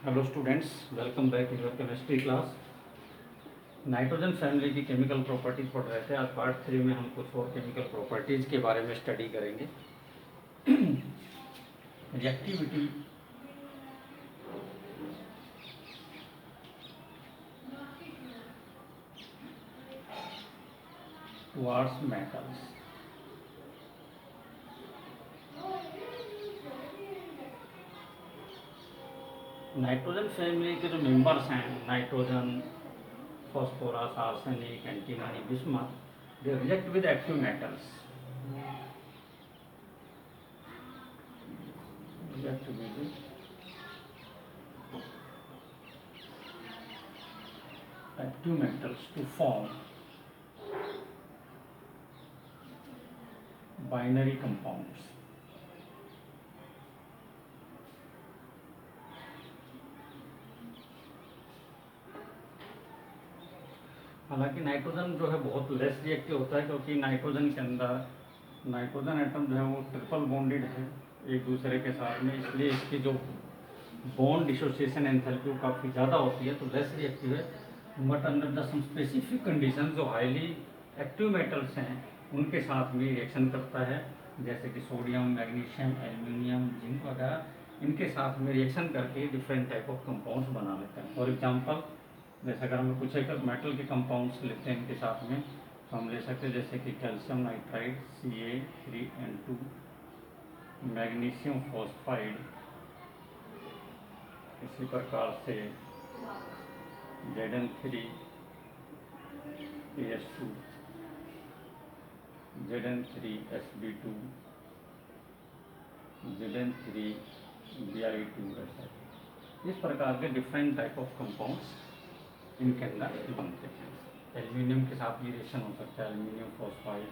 Hello students, welcome back in your chemistry class. Nitrogen family की chemical properties पढ़ रहे थे। आज पार्ट 3 में हम कुछ और केमिकल प्रॉपर्टीज के बारे में स्टडी करेंगे। Reactivity towards metals. Nitrogen family के जो मेंबर्स हैं, nitrogen, phosphorus, arsenic, antimony, bismuth, they react with active metals. React with active metals to form binary compounds. हालांकि नाइट्रोजन जो है बहुत लेस रिएक्टिव होता है, क्योंकि नाइट्रोजन के अंदर नाइट्रोजन एटम जो है वो ट्रिपल बॉन्डेड है एक दूसरे के साथ में, इसलिए इसकी जो बॉन्ड डिसोसिएशन एंथैल्पी काफ़ी ज़्यादा होती है, तो लेस रिएक्टिव है। But under the some specific condition जो हाईली एक्टिव मेटल्स हैं उनके साथ भी रिएक्शन करता है, जैसे कि सोडियम, मैग्नीशियम, एल्यूमिनियम, जिंक वगैरह, इनके साथ में रिएक्शन करके डिफरेंट टाइप ऑफ कंपाउंड्स बना लेते हैं। फॉर एग्जांपल, जैसे अगर हम कुछ एक मेटल के कंपाउंड्स लेते हैं इनके साथ में, तो हम ले सकते हैं जैसे कि calcium nitride Ca3N2, magnesium phosphide, इसी प्रकार से Zn3AS2, Zn3Sb2, Zn3Bi2, ऐसा इस प्रकार के डिफरेंट टाइप ऑफ कंपाउंड्स इनके अंदर बनते हैं। एल्यूमिनियम के साथ भी रिएक्शन हो सकता है, aluminium phosphide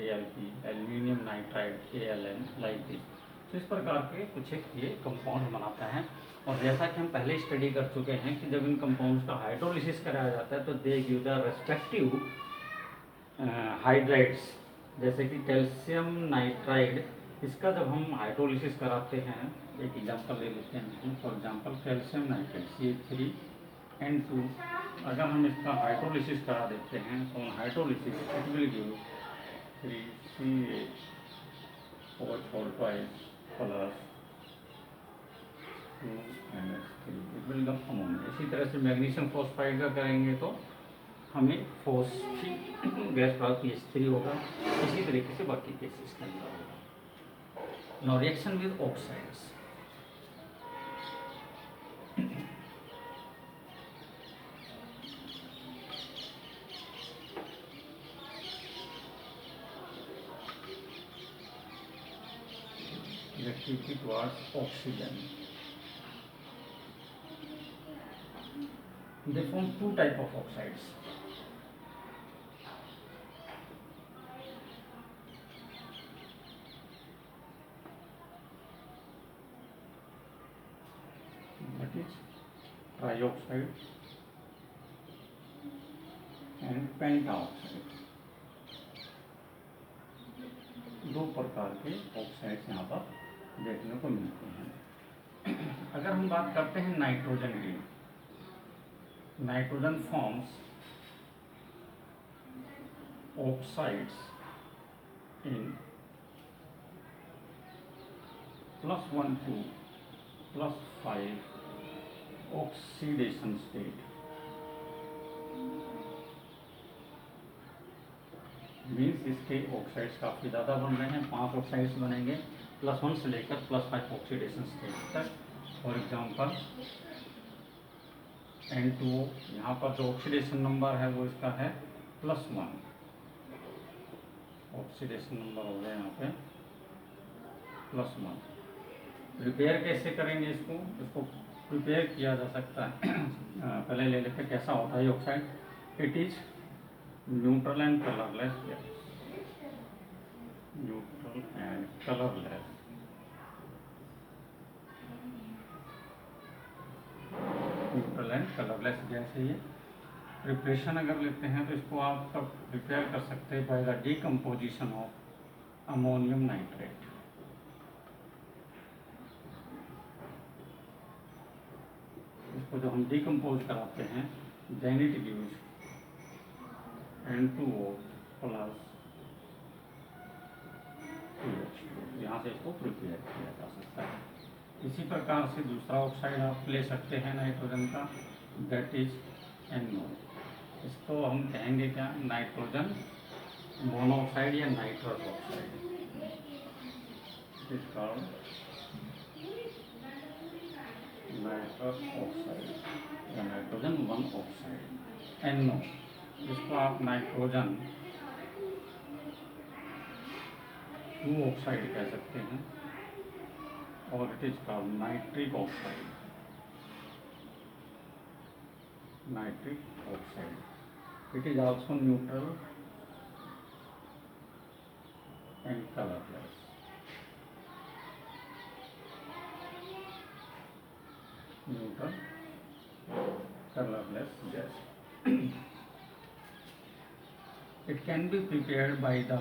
AlP, aluminium nitride AlN, like this. तो इस प्रकार के कुछ एक ये कंपाउंड बनाता है। और जैसा कि हम पहले स्टडी कर चुके हैं कि जब इन कंपाउंड्स का हाइड्रोलिसिस कराया जाता है तो they give the respective hydrides. जैसे कि कैल्शियम नाइट्राइड, इसका जब हम हाइड्रोलिसिस कराते हैं, एक एग्जांपल ले लेते हैं। For example calcium nitride Ca3N2, अगर हम इसका हाइड्रोलिसिस करा देते हैं तो hydrolysis it will give 3CH4 plus 2NH3, it will come ammonia. इसी तरह से मैग्नीशियम फॉस्फाइड का करेंगे तो हमें फॉस्फी गैस प्राप्त H3 होगा। इसी तरीके से बाकी केसेस के अंदर होगा। Now reaction with oxides. Reactivity towards oxygen. They form two type of oxides. That is trioxide and pentaoxide. दो प्रकार के ऑक्साइड्स यहाँ पर देखने को मिलते हैं। अगर हम बात करते हैं नाइट्रोजन की, nitrogen forms oxides in +1 to +5 oxidation state. Means इसके ऑक्साइड्स काफ़ी ज़्यादा बन रहे हैं, 5 ऑक्साइड्स बनेंगे +1 से लेकर +5 ऑक्सीडेशन स्टेज तक। फॉर एग्जांपल N2O, यहाँ पर जो ऑक्सीडेशन नंबर है वो इसका है +1, ऑक्सीडेशन नंबर हो गया यहाँ पे +1। प्रिपेयर कैसे करेंगे इसको प्रिपेयर किया जा सकता है। पहले ले लेते हैं कैसा होता है oxide. It is neutral and colourless gas, neutral and colourless, neutral and colourless gas है ये। प्रिपरेशन अगर लेते हैं तो इसको आप तब प्रिपेयर कर सकते हैं bye the decomposition of ammonium nitrate. इसको जो हम डिकम्पोज कराते हैं, then it gives N2O plus TH2। यहाँ से इसको प्रिपेयर किया जा सकता है। इसी प्रकार से दूसरा ऑक्साइड आप ले सकते हैं नाइट्रोजन का, दैट इज NO। इसको हम कहेंगे क्या, नाइट्रोजन मोनोऑक्साइड या nitrous oxide. It is called nitrous oxide या नाइट्रोजन वन ऑक्साइड NO। इसको आप नाइट्रोजन 2 ऑक्साइड कह सकते हैं, और it is called nitric oxide, nitric oxide. It is also neutral and colourless. Neutral colorless gas. It can be prepared by the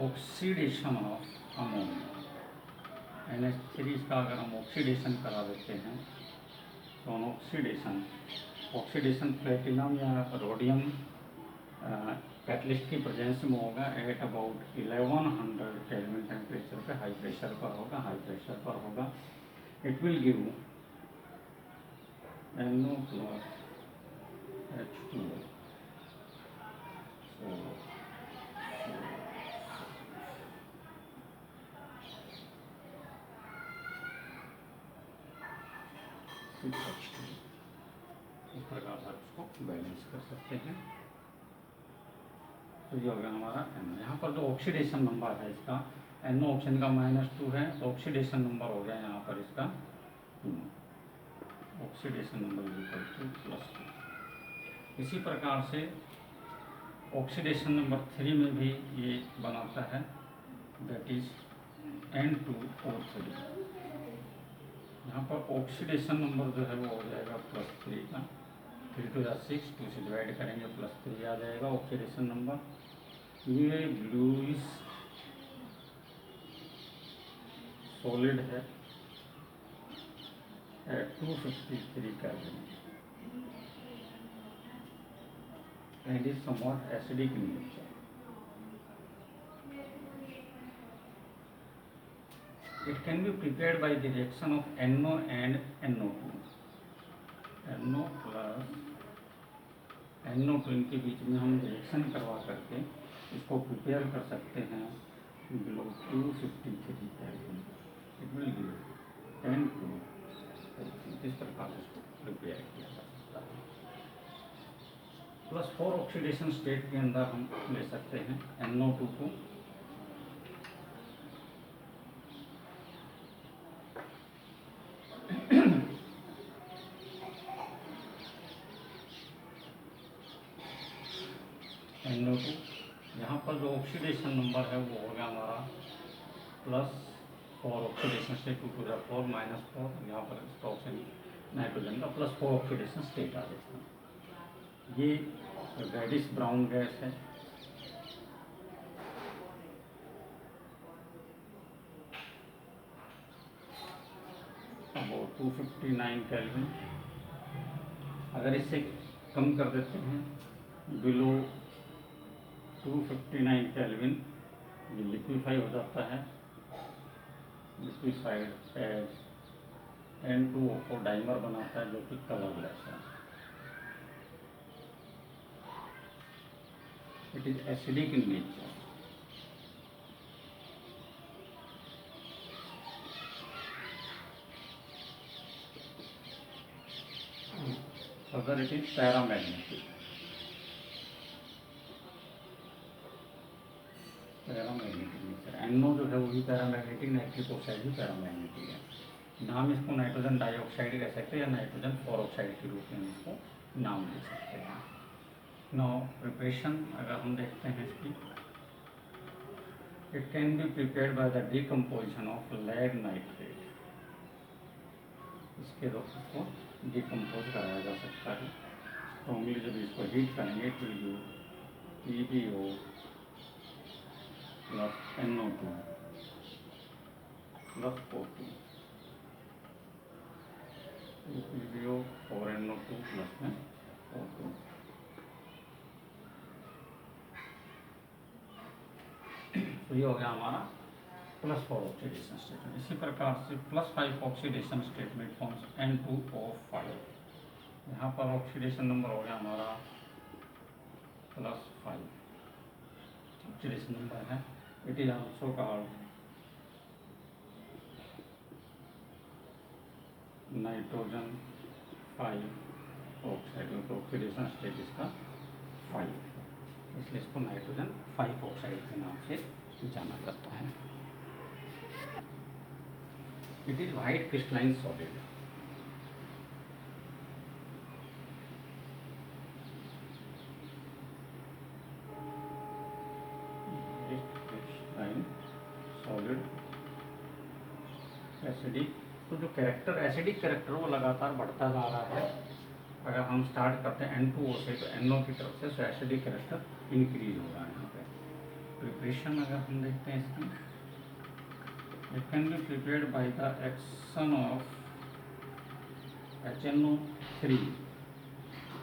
oxidation of ammonia। NH3 का अगर हम oxidation करा देते हैं तो ऑक्सीडेशन प्लेटिनम या रोडियम कैटलिस्ट की presence में होगा एट अबाउट 1100 केल्विन टेम्परेचर पे, हाई प्रेशर पर होगा। It will give NO plus H2O। इस प्रकार से इसको बैलेंस कर सकते हैं। तो ये हो गया हमारा NO। यहाँ पर जो ऑक्सीडेशन नंबर है इसका, NO ऑक्सीजन का -2 है, तो ऑक्सीडेशन नंबर हो गया यहाँ पर इसका 2। Oxidation number +2। इसी प्रकार से ऑक्सीडेशन नंबर 3 में भी ये बनाता है, दैट इज N2O3। यहाँ पर ऑक्सीडेशन नंबर जो है वो हो जाएगा +3 का, 3 to 6, 2 से डिवाइड करेंगे +3 आ जाएगा ऑक्सीडेशन नंबर। ये ब्लूइश सॉलिड है at 253 Kelvin and is somewhat acidic in nature। It can be prepared by the reaction of NO and NO2। NO plus NO2 इनके बीच में हम रिएक्शन करवा करके इसको प्रिपेयर कर सकते हैं below 253 Kelvin। It will give N2। इस प्रकार से इसको प्रिपेयर किया जा सकता है। +4 ऑक्सीडेशन स्टेट के अंदर हम ले सकते हैं NO2 को। NO2 यहाँ पर जो ऑक्सीडेशन नंबर है वो हो गया हमारा +4 ऑक्सीडेशन स्टेट 2 to the 4 -4। यहाँ पर इसका ऑक्सीजन नाइट्रोजन का +4 ऑक्सीडेशन स्टेट आ जाता है। ये रेडिश ब्राउन गैस है। अब 259 केल्विन, अगर इससे कम कर देते हैं बिलो 259 केल्विन, ये लिक्विफाई हो जाता है। लिक्विफाइड एज N2O को डाइमर बनाता है जो कि कलरलेस है। It is acidic in nature. अगर it is paramagnetic, nature. NO जो है वो भी पैरामैग्नेटिक, नाइट्रिक ऑक्साइड भी पैरामैग्नेटिक है। नाम इसको नाइट्रोजन डाइऑक्साइड कह सकते हैं या नाइट्रोजन 4 ऑक्साइड के रूप में इसको नाम दे सकते हैं। नाउ प्रिपरेशन अगर हम देखते हैं इसकी, it can be prepared by the decomposition of lead nitrate. इसके द्वारा इसको डिकम्पोज कराया जा सकता है। स्ट्रॉन्गली जब इसको हीट करेंगे तो EbO plus NO2 plus O2। PbO 4NO2 plus में O2। तो ये हो गया हमारा +4 ऑक्सीडेशन स्टेट। इसी प्रकार से +5 ऑक्सीडेशन स्टेट में फॉर्म्स N2O5। यहाँ पर ऑक्सीडेशन नंबर हो गया हमारा +5 ऑक्सीडेशन नंबर है। It is also called nitrogen 5 oxide, तो ऑक्सीडेशन स्टेट इसका 5, इसलिए इसको नाइट्रोजन 5 ऑक्साइड के नाम से जाना जाता है। It is white crystalline solid. Crystalline solid acidic. तो जो कैरेक्टर एसिडिक कैरेक्टर वो लगातार बढ़ता जा रहा है। अगर हम स्टार्ट करते हैं N2O से तो NO की तरफ से, तो एसिडिक कैरेक्टर इंक्रीज हो रहा है। यहाँ पे प्रिपरेशन अगर हम देखते हैं इसकी, it can be prepared by the action of HNO3।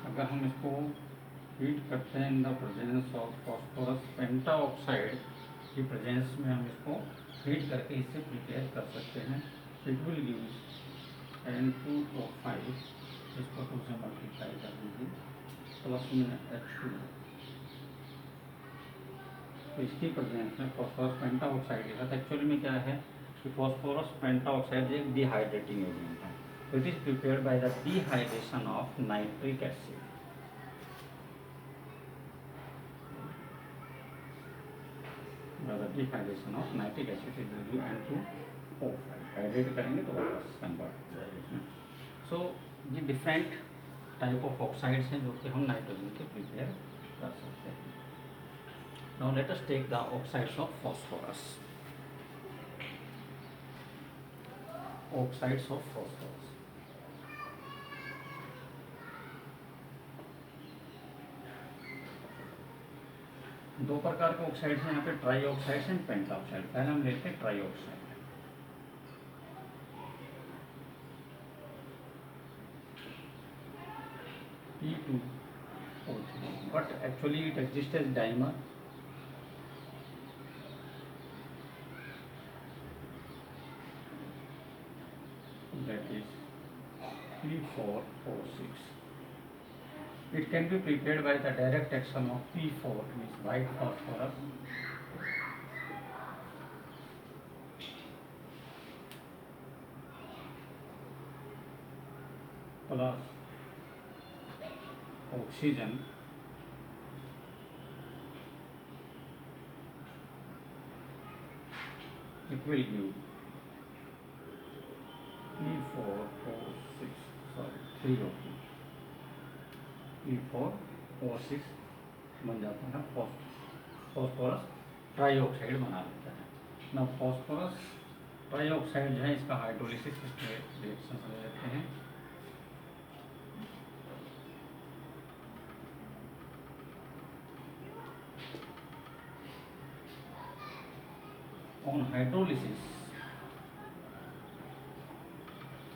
अगर हम इसको हीट करते हैं in the presence of phosphorus pentoxide की प्रेजेंस में, हम इसको हीट करके इससे प्रिपेयर कर सकते हैं। इट विल गिव N2O5, इसको 2 से मल्टीप्लाई कर दीजिए, प्लस में H2। तो इसकी प्रेजेंस में फॉस्फोरस पेंटाऑक्साइड के साथ, एक्चुअली में क्या है कि फॉस्फोरस पेंटाऑक्साइड एक डिहाइड्रेटिंग एजेंट है। तो it is prepared by the dehydration of nitric acid. Dehydration of nitric acid is give N2O5। Hydrate करेंगे तो वापस कन्वर्ट हो जाएगा इसमें। सो ये डिफरेंट टाइप ऑफ ऑक्साइड्स हैं जो कि हम नाइट्रोजन के प्रिपेयर कर सकते हैं। Now let us take the oxides of phosphorus. Oxides of phosphorus, दो प्रकार के ऑक्साइड्स हैं यहाँ पे, tri oxides and penta oxide. पहले हम लेते हैं tri oxide. P2O3, but actually it exists as dimer, that is P4O6. It can be prepared by the direct action of P4, means white phosphorus, plus oxygen it will give P4O6, sorry 3O2, P4O6 बन जाता है, phosphorus trioxide बना लेता है ना। Phosphorus trioxide जो है इसका हाइड्रोलिसिस रिएक्शन ले लेते हैं। ऑन हाइड्रोलिसिस,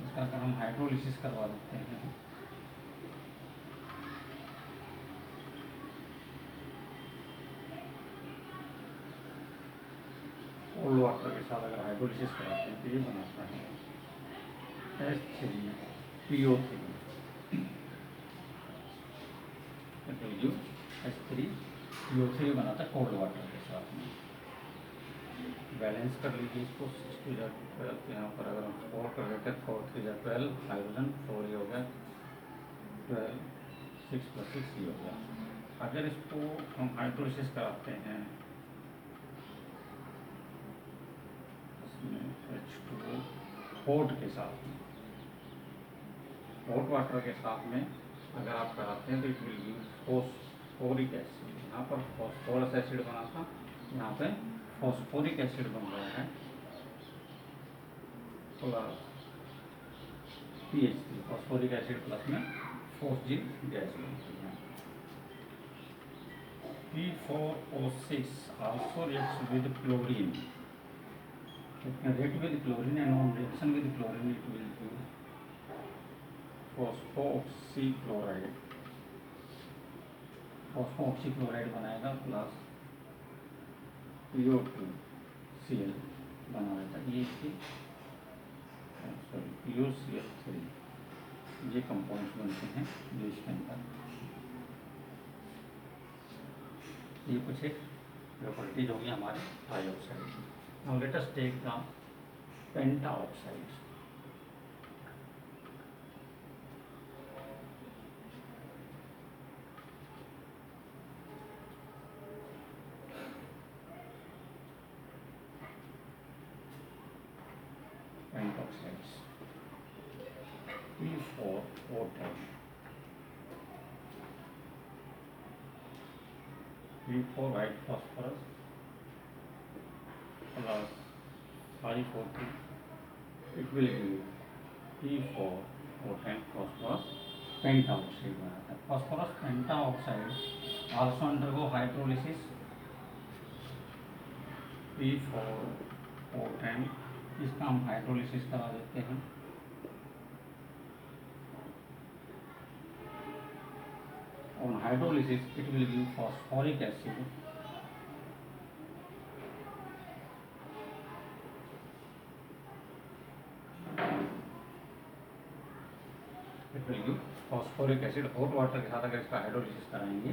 इसका अगर हम हाइड्रोलिसिस करवा देते हैं, कोल्ड वाटर के साथ अगर हाइड्रोलिसिस कराते हैं तो ये बनाता है H3PO3, H3PO3 बनाता है कोल्ड वाटर के साथ में। बैलेंस कर लीजिए इसको, 6 यहाँ पर अगर हम 4 कर देते हैं, 4 3 12, हाइड्रोजन 4 ये हो गया 12, 6 + 6 ये हो गया। अगर इसको हम हाइड्रोलिसिस कराते हैं इसमें H2O हॉट के साथ में, हॉट वाटर के साथ में अगर आप कराते हैं तो it will give phosphoric acid. यहाँ पर फॉस्फोरस एसिड बना था, यहाँ पे फॉस्फोरिक एसिड बन रहा है, plus PH3, phosphoric acid plus में फॉस्जिन गैस बनती है। P4O6 also reacts with chlorine. It can react with chlorine, and on reaction with chlorine it will give फॉस्फोऑक्सीक्लोराइड बनाएगा प्लस PO2Cl बनाएगा, ये इसकी POCl3, ये कंपाउंड्स बनते हैं जो इसके अंदर, ये कुछ एक प्रॉपर्टीज होगी हमारे डाइऑक्साइड की। Now let us take the pentaoxide. Pentoxides P4O10 P4 white phosphorus plus 5O3, it will give P4O10 phosphorus pentaoxide बनाता है। phosphorus pentaoxide also undergo hydrolysis, P4O10, इसका हम हाइड्रोलिसिस करा देते हैं। On hydrolysis it will give phosphoric acid, it will give phosphoric acid. Hot water के साथ अगर इसका हाइड्रोलिसिस कराएंगे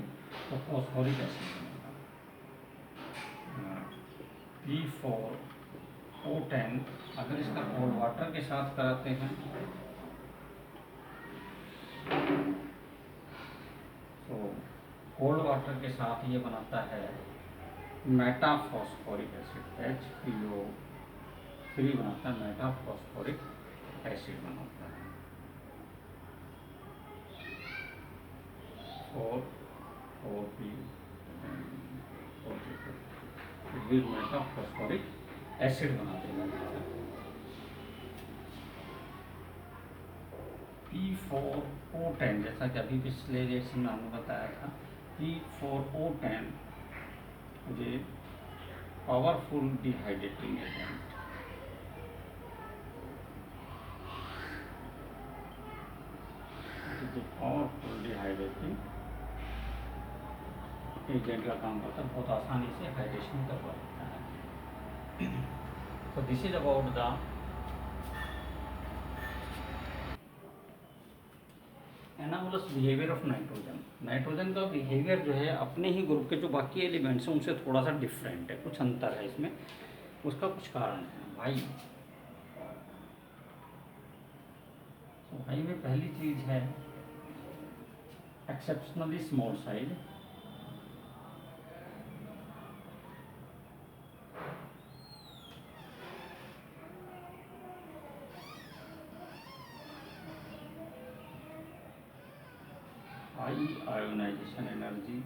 तो फॉस्फोरिक एसिड बनेगा। P4O10 अगर इसका कोल्ड वाटर के साथ कराते हैं तो कोल्ड वाटर के साथ ये बनाता है मेटाफॉस्फोरिक एसिड, HPO3 बनाता है, मेटाफॉस्फोरिक एसिड बनाता है। और मेटाफॉस्फोरिक एसिड बना देगा। P4O10 जैसा कि अभी पिछले रिएक्शन में हमने बताया था, P4O10 ये powerful dehydrating agent, powerful dehydrating agent का काम करता है, बहुत आसानी से हाइड्रेशन करवा देता है। So this is about the anomalous behaviour of nitrogen. Nitrogen का बिहेवियर जो है अपने ही ग्रुप के जो बाकी एलिमेंट्स हैं उनसे थोड़ा सा डिफरेंट है, कुछ अंतर है इसमें, उसका कुछ कारण है भाई। तो भाई में पहली चीज़ है exceptionally small size, high ionization energy,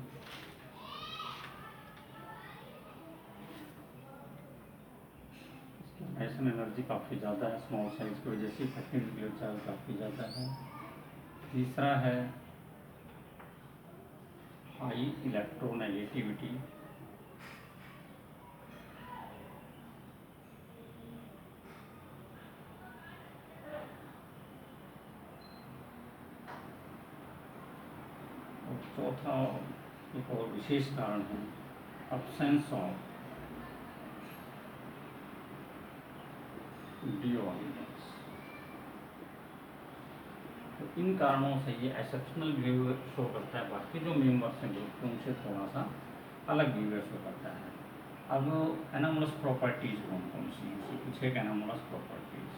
ionization energy काफ़ी ज़्यादा है स्मॉल साइज की वजह से, इफेक्टिव न्यूक्लियर चार्ज काफ़ी ज़्यादा है। तीसरा है हाई इलेक्ट्रोनेगेटिविटी, और चौथा एक और विशेष कारण है अब्सेंस ऑफ डी ऑर्गेनिल्स। तो इन कारणों से ये एक्सेप्शनल बिहेवियर शो करता है, बाकी जो मेंबर्स हैं ग्रुप के उनसे थोड़ा सा अलग बिहेवियर शो करता है। अब एनामोलस प्रॉपर्टीज कौन कौन सी हैं, कुछ एक anomalous properties.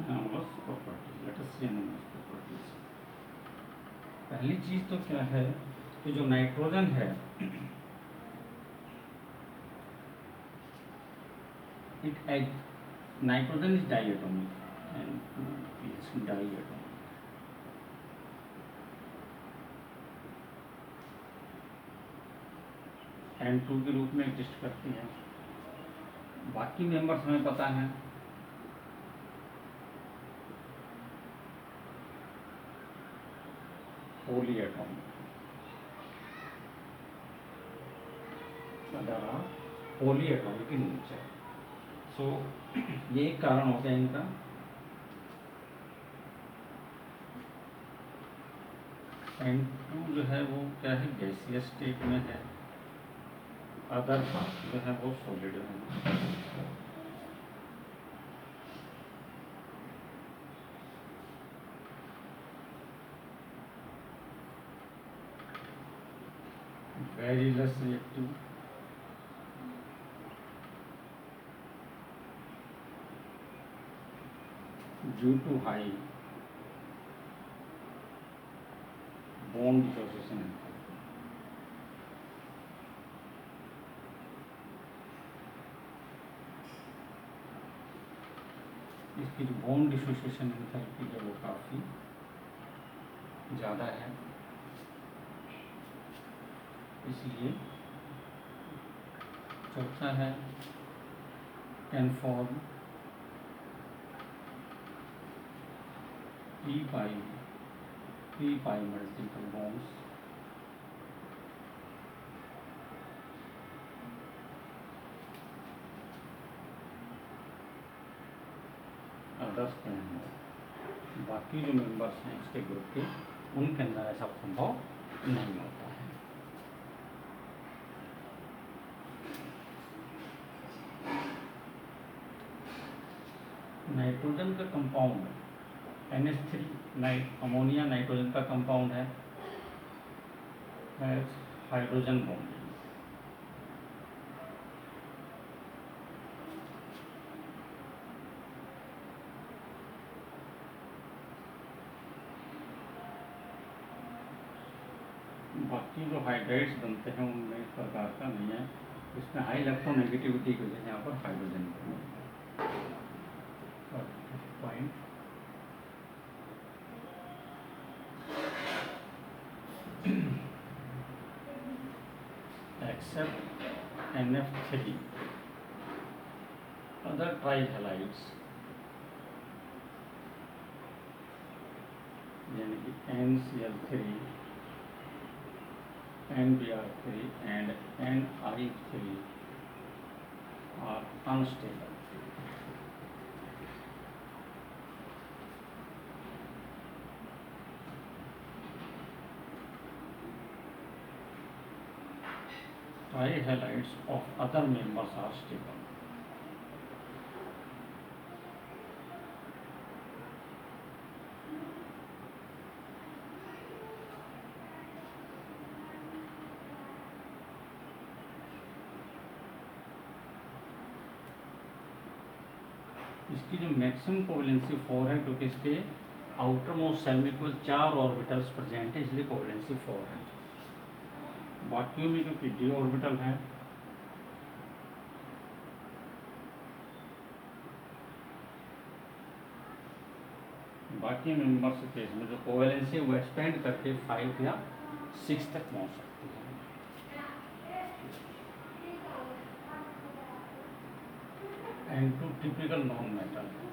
Anomalous properties, let us see anomalous properties. पहली चीज़ तो क्या है कि जो नाइट्रोजन है nitrogen is diatomic, diatomic. N2 के रूप में एग्जिस्ट करती है। बाकी मेंबर्स हमें पता है polyatomic, other are polyatomic in nature. So ये एक कारण हो गया इनका। N2 जो है वो क्या है, गैसियस स्टेट में है, अदर जो है वो सॉलिड है। Very less reactive, due to high bond dissociation. इसकी जो बॉन्ड डिसोसिएशन एंथैल्पी है वो काफ़ी ज़्यादा है, इसलिए चौथा है can form p pi multiple bonds others के अंदर। बाकी जो मेंबर्स हैं इसके ग्रुप के, उनके अंदर ऐसा संभव नहीं होता है। नाइट्रोजन का कंपाउंड NH3 अमोनिया नाइट्रोजन का कंपाउंड है हाइड्रोजन बॉन्ड। बाकी जो हाइड्राइड्स बनते हैं उनमें इस प्रकार का नहीं है, इसमें हाई इलेक्ट्रोनेगेटिविटी की वजह से यहाँ पर hydrogen point. Except NF3 other trihalides यानी कि NCl3, NBr3 and NI3 are unstable. Trihalides of other members are stable. इसकी जो मैक्सिमम कोवेलेंसी 4 है, क्योंकि इसके आउटर मोस्ट सेल में केवल 4 ऑर्बिटल्स प्रेजेंट है, इसलिए कोवेलेंसी 4 है। बाकी में जो p ऑर्बिटल है बाकी मेंबर्स केस में जो कोवेलेंसी है वो एक्सपेंड करके 5 या 6 तक पहुंच सकती है। N2 टिपिकल नॉन मेटल है।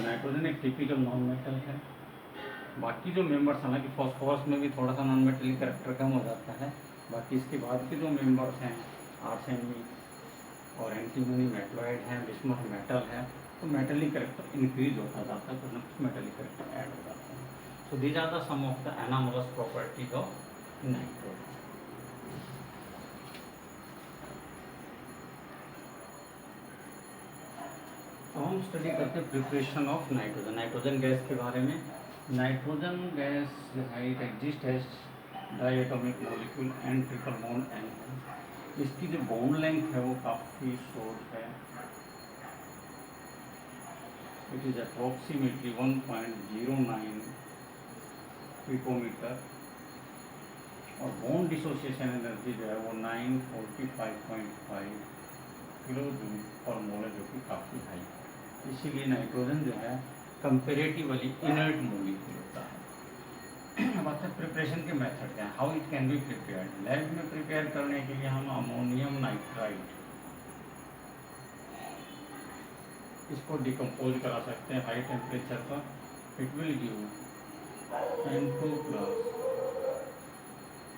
नाइट्रोजन एक टिपिकल नॉन मेटल है। बाकी जो मेंबर्स, हालांकि फॉस्फोरस में भी थोड़ा सा नॉन मेटल कैरेक्टर कम हो जाता है, बाकी इसके बाद के जो मेंबर्स हैं आर्सेनिक और एंटीमनी मेटलॉइड हैं, बिस्मथ मेटल है, तो मेटलिक कैरेक्टर इंक्रीज होता जाता है, कुछ ना कुछ मेटलिक कैरेक्टर ऐड हो जाता है। So these are the some of the anomalous properties of nitrogen. तो हम स्टडी करते हैं preparation of nitrogen, nitrogen gas के बारे में। नाइट्रोजन गैस जो है it exist as diatomic molecule and triple bond N है। इसकी जो बॉन्ड लेंथ है वो काफ़ी शॉर्ट है, इट इज अप्रॉक्सीमेटली 1.09 पिकोमीटर और बॉन्ड डिसोसिएशन एनर्जी जो है वो 945.5 किलो जूल पर मोल है, जो कि काफ़ी हाई है। इसीलिए नाइट्रोजन जो है कंपेरेटिवली इनर्ट मॉलिक्यूल होता है। अब आते हैं प्रिपरेशन के मेथड क्या है, how it can be prepared. Lab में प्रिपेयर करने के लिए हम अमोनियम नाइट्राइड इसको डिकम्पोज करा सकते हैं हाई टेम्परेचर पर। It will give N2 plus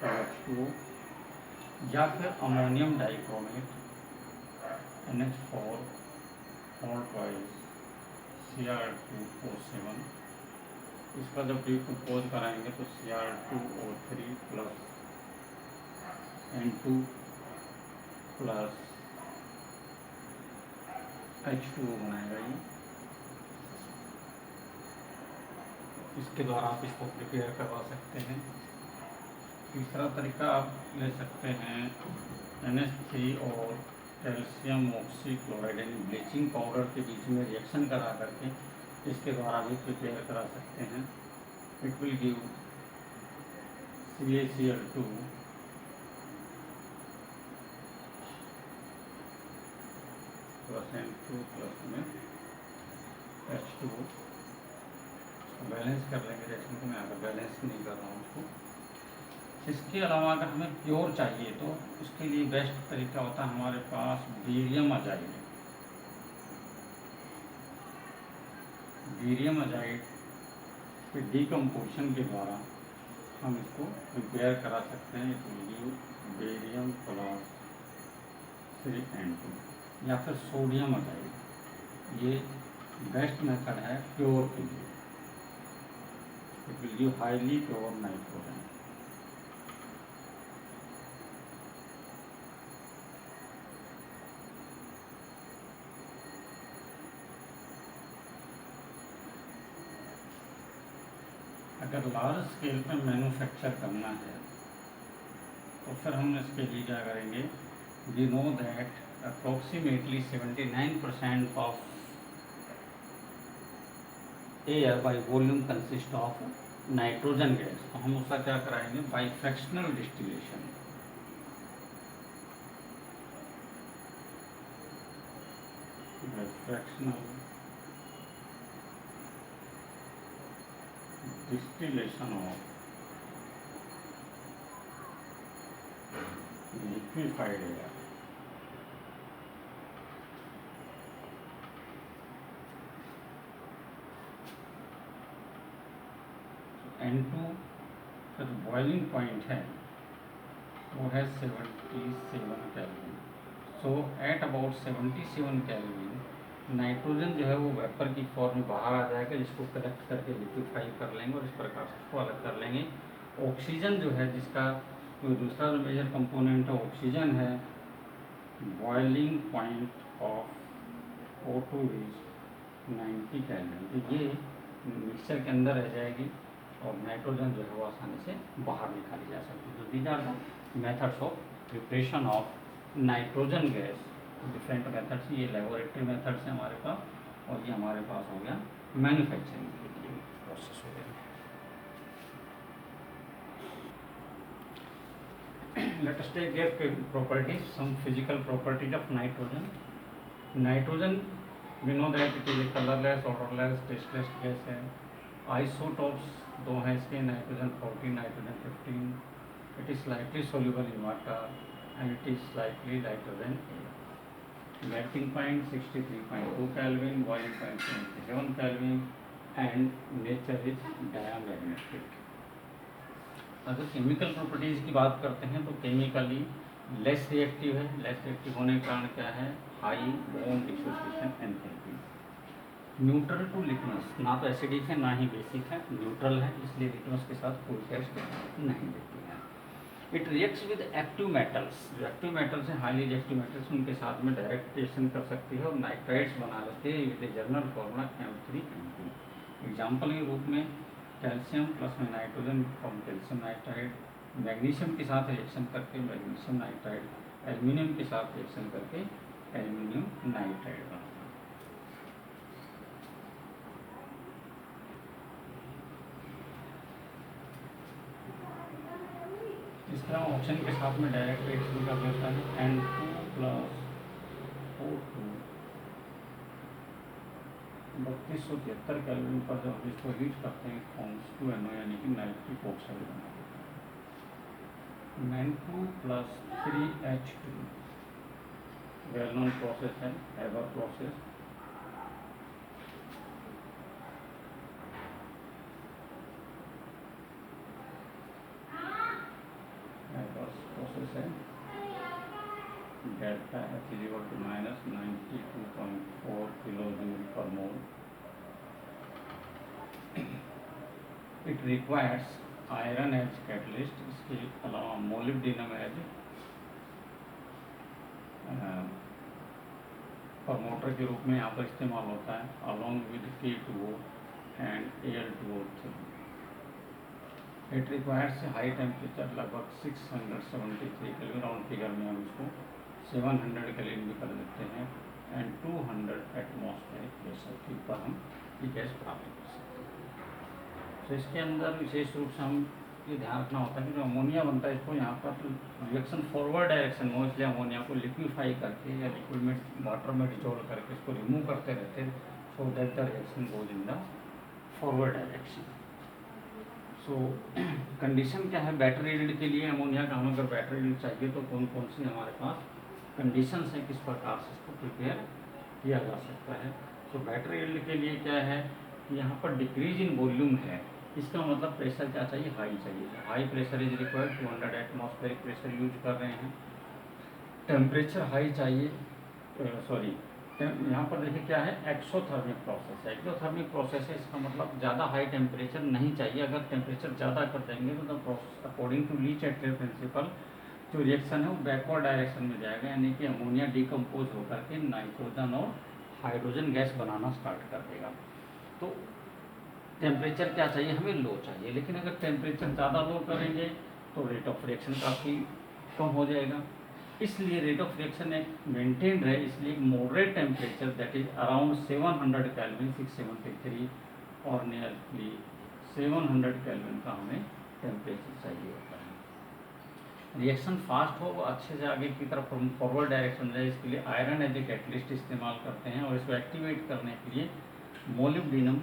H2O, या फिर अमोनियम डाइक्रोमेट NH4 और ट्वाइस Cr2O7। इसका जब डिकम्पोज कराएंगे तो Cr2O3 plus N2 plus H2O बनाएगा ये। इसके द्वारा आप इसको प्रिपेयर करवा सकते हैं। तीसरा तरीका आप ले सकते हैं NH3 और कैल्शियम ऑक्सीक्लोराइड यानी ब्लीचिंग पाउडर के बीच में रिएक्शन करा करके इसके द्वारा भी प्रिपेयर करा सकते हैं। It will give CaCl2 plus N2 plus में H2O। बैलेंस कर लेंगे रिएक्शन को, मैं यहाँ पर बैलेंस नहीं कर रहा हूँ उसको। इसके अलावा अगर हमें प्योर चाहिए तो उसके लिए बेस्ट तरीका होता है हमारे पास बेरियम अजाइड। बेरियम अजाइड के डिकम्पोजिशन के द्वारा हम इसको प्रिपेयर करा सकते हैं। बेरियम प्लस 3N2 या फिर सोडियम अजाइड, ये बेस्ट मेथड है प्योर के लिए। It will give highly pure nitrogen. अगर लार्ज स्केल पे मैन्युफैक्चर करना है तो फिर हम इसके लिए क्या करेंगे, we know that approximately 79% of air by volume consist of nitrogen gas. तो हम उसका क्या कराएंगे, by fractional distillation. Fractional distillation of liquefied air. N2 का जो बॉइलिंग पॉइंट है वो है 77 kelvin. So at about 77 kelvin nitrogen जो है वो वेपर की फॉर्म में बाहर आ जाएगा, जिसको कलेक्ट करके लिक्विफाई कर लेंगे और इस प्रकार से इसको अलग कर लेंगे। ऑक्सीजन जो है, जिसका जो दूसरा जो मेजर कंपोनेंट है ऑक्सीजन है, boiling point of O2 is 90 kelvin. तो ये मिक्सचर के अंदर रह जाएगी और नाइट्रोजन जो है वो आसानी से बाहर निकाली जा सकती है। तो these are the methods of preparation of nitrogen gas. Different methods, ये लेबोरेटरी मेथड्स हैं हमारे पास, और ये हमारे पास हो गया मैन्युफैक्चरिंग के लिए प्रोसेस हो गया। Let us take their properties, some physical properties of nitrogen. Nitrogen, we know that it is a colorless, odorless, tasteless gas है। Isotopes दो हैं इसके, nitrogen 14, nitrogen 15। It is slightly soluble in water and it is slightly lighter than air. Melting point 63.2 Kelvin, boiling point 77 Kelvin, and nature is diamagnetic. अगर chemical properties की बात करते हैं तो केमिकली लेस रिएक्टिव है। लेस रिएक्टिव होने के कारण क्या है, high bond dissociation enthalpy. Neutral to litmus, ना तो एसिडिक है ना ही बेसिक है, न्यूट्रल है, इसलिए लिटमस के साथ कोई टेस्ट नहीं देती है। It reacts with active metals, जो एक्टिव मेटल्स हैं, हाईली रिएक्टिव मेटल्स, उनके साथ में डायरेक्ट रिएक्शन कर सकती है और नाइट्राइड्स बना लेते हैं with journal formula M3N2। Example के रूप में कैल्शियम प्लस में nitrogen from calcium nitride, magnesium के साथ रिएक्शन करके मैग्नीशियम नाइट्राइड, एल्यूमिनियम के साथ रिएक्शन करके एल्यूमिनियम नाइट्राइड बनता है। दूसरा ऑप्शन के साथ में डायरेक्ट रिएक्शन कर लेता है N2+O2 3273 केल्विन पर जब इसको हीट करते हैं फॉर्म्स 2NO यानी कि नाइट्रिक ऑक्साइड बना देता है। N2+3H2 वेल नोन प्रोसेस है, हैबर प्रोसेस। प्रोसेस है delta H = -92.4 kilojoule per mole. It requires iron as catalyst, इसके अलावा मोलिब्डेनम एज प्रमोटर के रूप में यहाँ पर इस्तेमाल होता है, along with K2O and Al2O3। It requires high temperature लगभग 673 केल्विन, राउंड फिगर में हम इसको 700 केल्विन भी कर देते हैं, एंड 200 एटमॉस्फेरिक प्रेशर के ऊपर हम ये गैस प्राप्त कर सकते हैं। तो इसके अंदर विशेष रूप से हम ये ध्यान रखना होता है कि जो अमोनिया बनता है इसको यहाँ पर रिएक्शन फॉरवर्ड डायरेक्शन में, इसलिए अमोनिया को लिक्विफाई करके या लिक्विड में वाटर में डिजोल्व करके इसको रिमूव करते रहते हैं, so that the reaction goes in the forward direction. So condition क्या है बैटरी यील्ड के लिए अमोनिया का? हमें अगर बैटरी यील्ड चाहिए तो कौन कौन सी हमारे पास कंडीशंस हैं, किस प्रकार से इसको प्रिपेयर किया जा सकता है? तो बैटरी यील्ड के लिए क्या है कि यहाँ पर डिक्रीज इन वॉल्यूम है, इसका मतलब प्रेशर क्या चाहिए? हाई चाहिए। High pressure is required, 200 atmospheric pressure use कर रहे हैं। टेम्परेचर हाई चाहिए, यहाँ पर देखिए क्या है, एक्सोथर्मिक प्रोसेस है। एक्सोथर्मिक प्रोसेस है, इसका मतलब ज़्यादा हाई टेम्परेचर नहीं चाहिए। अगर टेम्परेचर ज़्यादा कर देंगे तो the process according to Le Chatelier principle जो रिएक्शन है वो बैकवर्ड डायरेक्शन में जाएगा, यानी कि अमोनिया डिकम्पोज होकर के नाइट्रोजन और हाइड्रोजन गैस बनाना स्टार्ट कर देगा। तो टेम्परेचर क्या चाहिए हमें? लो चाहिए। लेकिन अगर टेम्परेचर ज़्यादा लो करेंगे तो रेट ऑफ रिएक्शन काफ़ी कम हो जाएगा, इसलिए रेट ऑफ रिएक्शन एक मेंटेन रहे, इसलिए moderate temperature that is around 700 kelvin, 673 और नियरली 700 केल्विन का हमें टेम्परेचर चाहिए होता है। रिएक्शन फास्ट हो, वो अच्छे से आगे की तरफ फॉरवर्ड डायरेक्शन जाए, इसके लिए आयरन एज ए कैटलिस्ट इस्तेमाल करते हैं, और इसको एक्टिवेट करने के लिए मोलिब्डेनम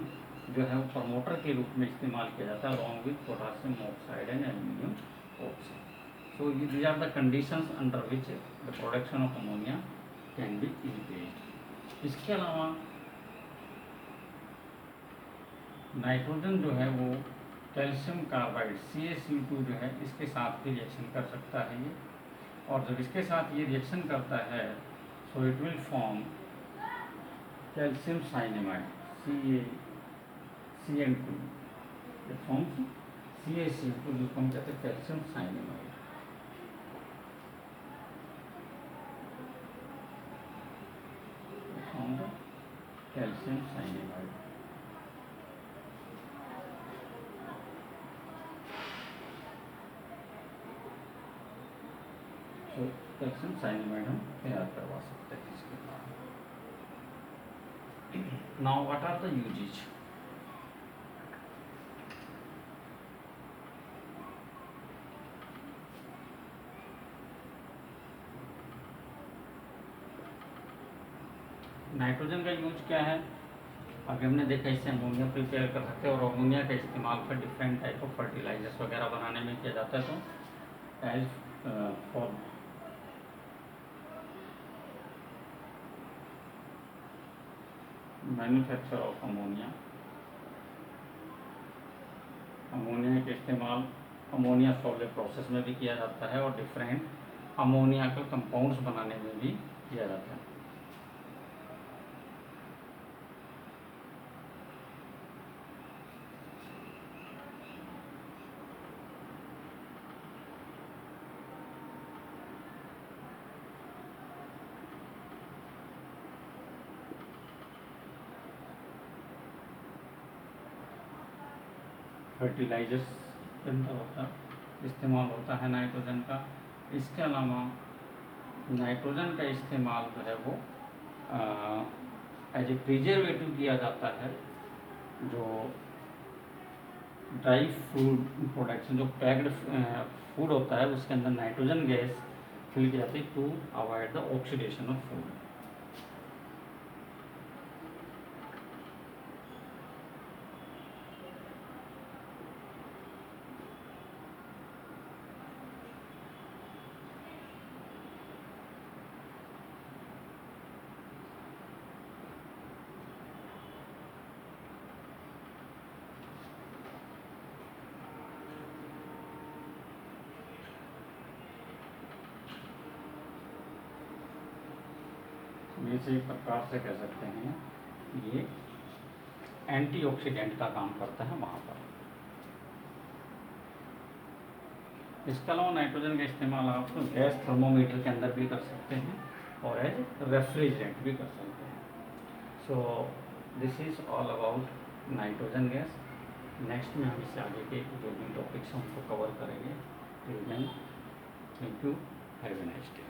जो है वो प्रमोटर के रूप में इस्तेमाल किया जाता है, along with potassium oxide and aluminium oxide. So these are the conditions under which the production of ammonia can be increased। इसके अलावा नाइट्रोजन जो है वो कैल्शियम कार्बाइड CaCO2 जो है इसके साथ भी रिएक्शन कर सकता है ये, और जब इसके साथ ये रिएक्शन करता है so it will form calcium cyanamide CaCN2, it forms CaCO2 जिसको हम कहते हैं कैल्शियम साइनेमाइड। Calcium cyanamide. तो कैल्शियम साइनेमाइड हम तैयार करवा सकते हैं इसके बाद। Now what are the uses? Nitrogen का यूज क्या है? अभी हमने देखा इससे अमोनिया प्रिपेयर कर सकते हैं, और अमोनिया का इस्तेमाल पर डिफरेंट टाइप ऑफ फर्टिलाइजर्स वगैरह बनाने में किया जाता है। तो as for manufacture of ammonia, ammonia का इस्तेमाल अमोनिया सॉल्वेंट प्रोसेस में भी किया जाता है, और डिफरेंट अमोनिया के कंपाउंड्स बनाने में भी किया जाता है। फर्टिलाइजर्स के अंदर होता इस्तेमाल होता है नाइट्रोजन का। इसके अलावा नाइट्रोजन का इस्तेमाल जो है वो एज ए प्रिजर्वेटिव किया जाता है, जो ड्राई फूड प्रोडक्ट्स जो पैक्ड फूड होता है उसके अंदर नाइट्रोजन गैस फिल की जाती है to avoid the oxidation of food. इसी प्रकार से कह सकते हैं ये एंटीऑक्सीडेंट का काम करता है वहाँ पर। इसके अलावा नाइट्रोजन का इस्तेमाल आप गैस थर्मोमीटर के अंदर भी कर सकते हैं और एज रेफ्रिजरेंट भी कर सकते हैं। So this is all about nitrogen gas. Next में हम इससे आगे के जो भी टॉपिक्स हैं उनको कवर करेंगे। Till then, thank you, have a nice day.